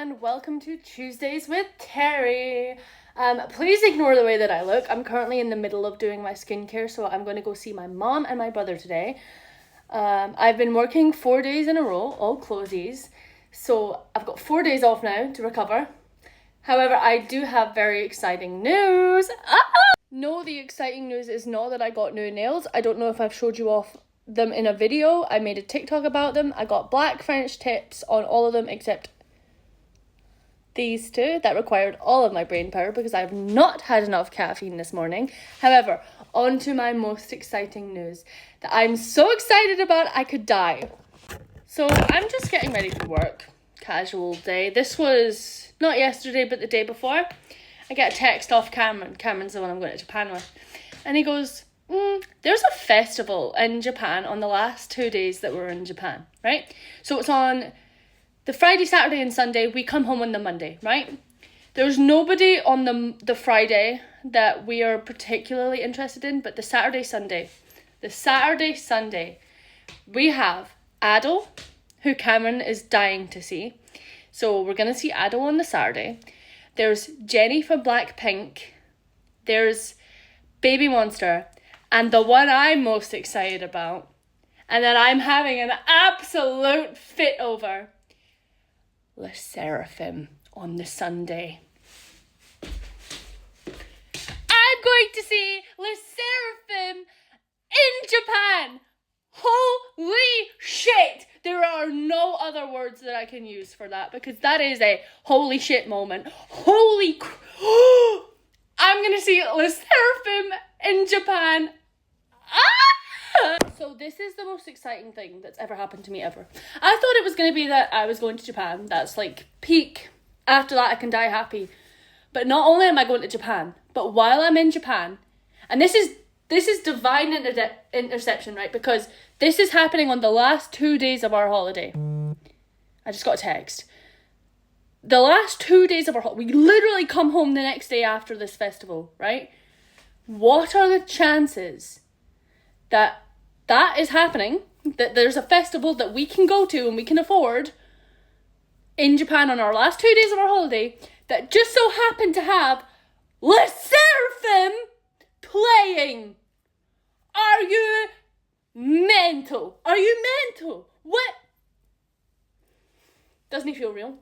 and welcome to Tuesdays with Terry. Please ignore the way that I look. I'm currently in the middle of doing my skincare, so I'm going to go see my mom and my brother today. I've been working 4 days in a row, all closies, so I've got 4 days off now to recover. However, I do have very exciting news. No, the exciting news is not that I got new nails. I don't know if I've showed you off them in a video. I made a TikTok about them. I got black French tips on all of them except these two. That required all of my brain power because I've not had enough caffeine this morning. However, on to my most exciting news that I'm so excited about I could die. So I'm just getting ready for work. Casual day. This was not yesterday but the day before. I get a text off Cameron. Cameron's the one I'm going to Japan with. And he goes, there's a festival in Japan on the last 2 days that we're in Japan, right? So it's on the Friday, Saturday and Sunday. We come home on the Monday, right? There's nobody on the Friday that we are particularly interested in, but the Saturday, Sunday, we have Ado, who Cameron is dying to see. So we're going to see Ado on the Saturday. There's Jennie from Blackpink. There's Baby Monster. And the one I'm most excited about, and that I'm having an absolute fit over, Le Seraphim on the Sunday. I'm going to see Le Seraphim in Japan. Holy shit! There are no other words that I can use for that because that is a holy shit moment. I'm going to see Le Seraphim in Japan. So this is the most exciting thing that's ever happened to me ever. I thought it was going to be that I was going to Japan. That's like peak. After that I can die happy. But not only am I going to Japan, but while I'm in Japan, and this is divine interception, right? Because this is happening on the last 2 days of our holiday. I just got a text. The last 2 days of our holiday, we literally come home the next day after this festival, right? What are the chances that is happening, that there's a festival that we can go to and we can afford in Japan on our last 2 days of our holiday that just so happened to have Le Seraphim playing? Are you mental? What? Doesn't it feel real?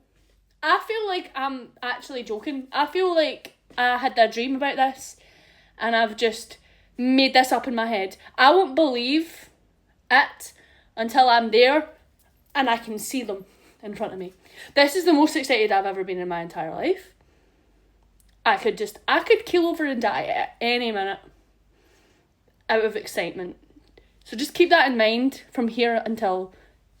I feel like I'm actually joking. I feel like I had that dream about this and I've just made this up in my head. I won't believe it until I'm there and I can see them in front of me. This is the most excited I've ever been in my entire life. I could keel over and die at any minute out of excitement. So just keep that in mind from here until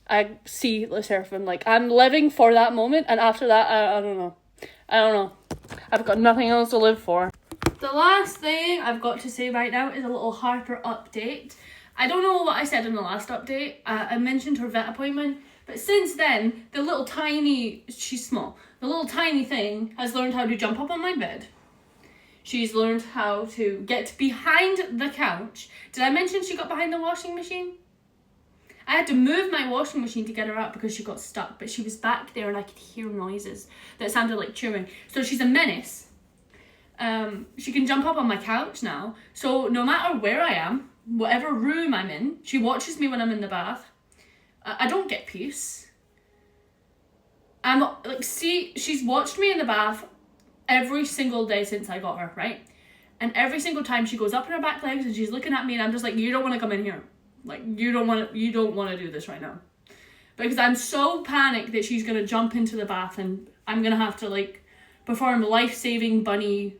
I see Le Seraphim. Like, I'm living for that moment, and after that, I don't know. I've got nothing else to live for. The last thing I've got to say right now is a little Harper update. I don't know what I said in the last update. I mentioned her vet appointment, but since then, she's small. The little tiny thing has learned how to jump up on my bed. She's learned how to get behind the couch. Did I mention she got behind the washing machine? I had to move my washing machine to get her out because she got stuck, but she was back there and I could hear noises that sounded like chewing. So she's a menace. She can jump up on my couch now. So no matter where I am, whatever room I'm in, she watches me when I'm in the bath. I don't get peace. She's watched me in the bath every single day since I got her, right? And every single time she goes up on her back legs and she's looking at me and I'm just like, you don't want to come in here. Like, you don't want to do this right now. Because I'm so panicked that she's going to jump into the bath and I'm going to have to, like, perform life-saving bunny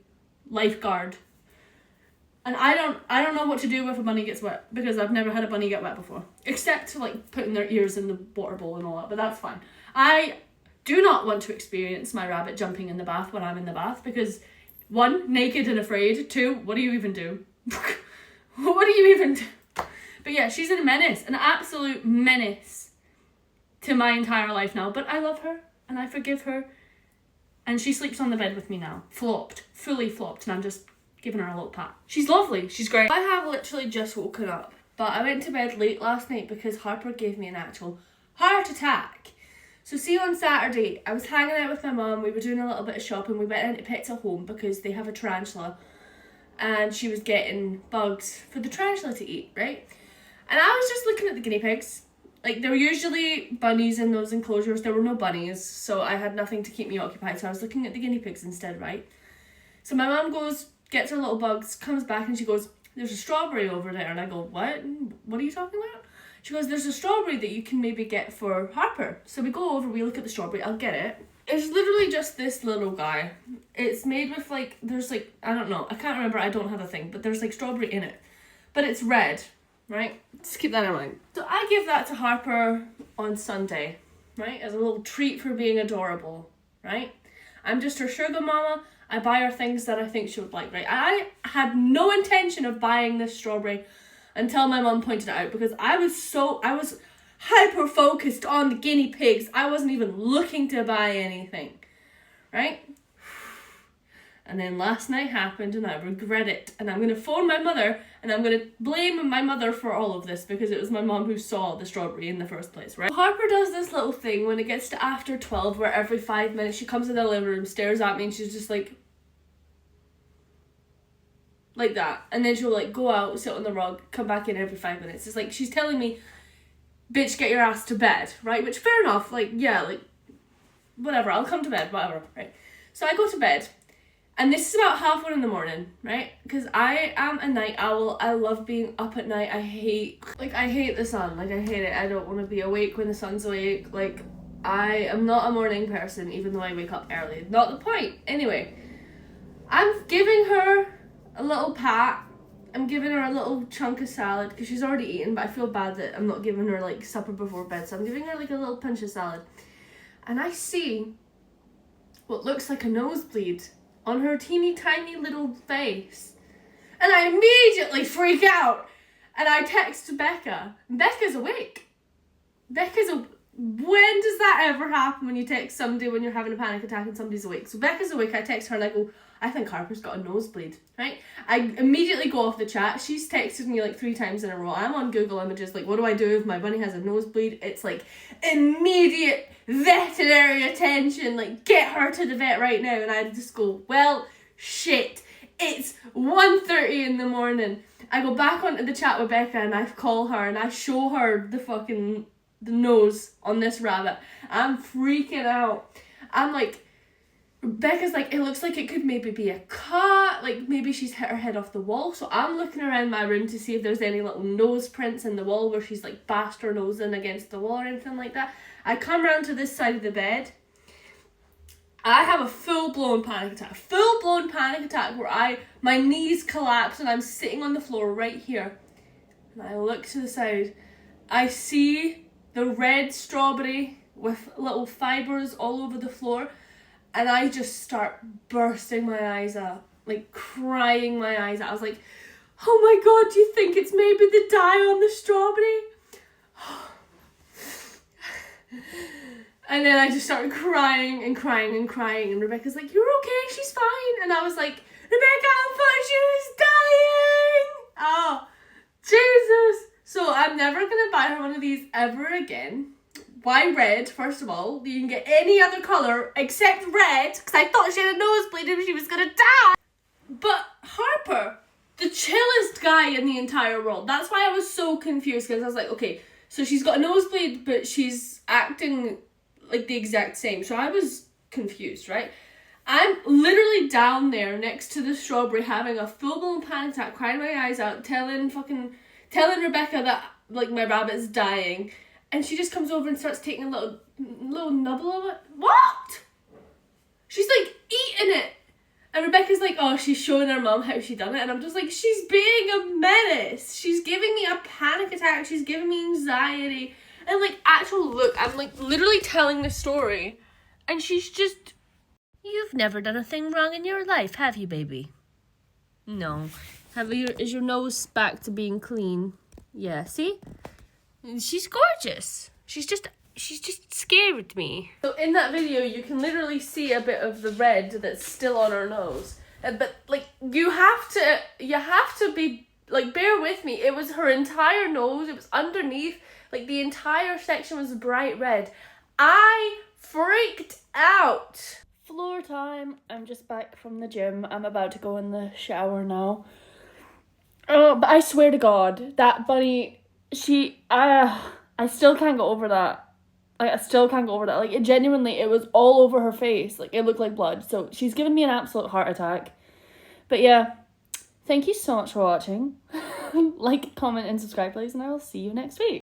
lifeguard. And I don't know what to do if a bunny gets wet because I've never had a bunny get wet before. Except, like, putting their ears in the water bowl and all that, but that's fine. I do not want to experience my rabbit jumping in the bath when I'm in the bath because, 1, naked and afraid. 2, what do you even do? What do you even do? But yeah, she's a menace, an absolute menace to my entire life now. But I love her and I forgive her. And she sleeps on the bed with me now. Fully flopped. And I'm just giving her a little pat. She's lovely. She's great. I have literally just woken up. But I went to bed late last night because Harper gave me an actual heart attack. So see, on Saturday, I was hanging out with my mum, we were doing a little bit of shopping, we went into Pets at Home because they have a tarantula, and she was getting bugs for the tarantula to eat, right? And I was just looking at the guinea pigs. Like, there were usually bunnies in those enclosures, there were no bunnies, so I had nothing to keep me occupied, so I was looking at the guinea pigs instead, right? So my mum goes, gets her little bugs, comes back and she goes, there's a strawberry over there. And I go, what? What are you talking about? She goes, there's a strawberry that you can maybe get for Harper. So we go over, we look at the strawberry, I'll get it. It's literally just this little guy. It's made with like, there's like, I don't know, I can't remember, I don't have a thing, but there's like strawberry in it. But it's red, right? Just keep that in mind. So I give that to Harper on Sunday, right? As a little treat for being adorable, right? I'm just her sugar mama. I buy her things that I think she would like, right? I had no intention of buying this strawberry until my mum pointed it out, because I was hyper focused on the guinea pigs. I wasn't even looking to buy anything, right? And then last night happened and I regret it. And I'm going to phone my mother and I'm going to blame my mother for all of this, because it was my mum who saw the strawberry in the first place, right? Harper does this little thing when it gets to after 12 where every 5 minutes she comes in the living room, stares at me, and she's just like that. And then she'll like go out, sit on the rug, come back in every 5 minutes. It's like she's telling me, bitch, get your ass to bed, right? Which, fair enough, like, yeah, like, whatever, I'll come to bed, whatever, right? So I go to bed, and this is about 1:30 in the morning, right? Because I am a night owl. I love being up at night. I hate the sun. Like, I hate it. I don't want to be awake when the sun's awake. Like, I am not a morning person, even though I wake up early. Not the point. Anyway, I'm giving her a little pat. I'm giving her a little chunk of salad because she's already eaten, but I feel bad that I'm not giving her like supper before bed, so I'm giving her like a little pinch of salad. And I see what looks like a nosebleed on her teeny tiny little face. And I immediately freak out. And I text Becca. Becca's awake. When does that ever happen when you text somebody when you're having a panic attack and somebody's awake? So Becca's awake, I text her and I go, I think Harper's got a nosebleed, right? I immediately go off the chat. She's texted me like 3 times in a row. I'm on Google Images, like, what do I do if my bunny has a nosebleed? It's like immediate veterinary attention, like, get her to the vet right now. And I just go, well, shit, it's 1:30 in the morning. I go back onto the chat with Becca and I call her and I show her the nose on this rabbit. I'm freaking out. I'm like, Becca's like, it looks like it could maybe be a cut, like maybe she's hit her head off the wall. So I'm looking around my room to see if there's any little nose prints in the wall where she's like bashed her nose in against the wall or anything like that. I come round to this side of the bed. I have a full-blown panic attack where my knees collapse and I'm sitting on the floor right here. And I look to the side. I see the red strawberry with little fibres all over the floor. And I just start bursting my eyes out, like crying my eyes out. I was like, oh my God, do you think it's maybe the dye on the strawberry? And then I just started crying and crying and crying. And Rebecca's like, you're okay, she's fine. And I was like, Rebecca, I thought she was dying. Oh, Jesus. So I'm never going to buy her one of these ever again. Why red, first of all? You can get any other colour except red, because I thought she had a nosebleed and she was going to die. But Harper, the chillest guy in the entire world. That's why I was so confused, because I was like, okay, so she's got a nosebleed, but she's acting like the exact same. So I was confused, right? I'm literally down there next to the strawberry having a full-blown panic attack, crying my eyes out, telling Rebecca that like my rabbit's dying. And she just comes over and starts taking a little nibble of it. What? She's like eating it. And Rebecca's like, oh, she's showing her mum how she done it. And I'm just like, she's being a menace. She's giving me a panic attack. She's giving me anxiety. And like, look, I'm like literally telling the story. And she's just, you've never done a thing wrong in your life, have you, baby? No. Is your nose back to being clean? Yeah, see? She's gorgeous. She's just scared me. So in that video, you can literally see a bit of the red that's still on her nose. But like, you have to be like, bear with me. It was her entire nose. It was underneath. Like the entire section was bright red. I freaked out. Floor time. I'm just back from the gym. I'm about to go in the shower now. Oh, but I swear to God, that bunny, I still can't get over that. I still can't get over that. Like, it was all over her face. Like, it looked like blood. So she's given me an absolute heart attack. But yeah, thank you so much for watching. Like, comment, and subscribe, please, and I will see you next week.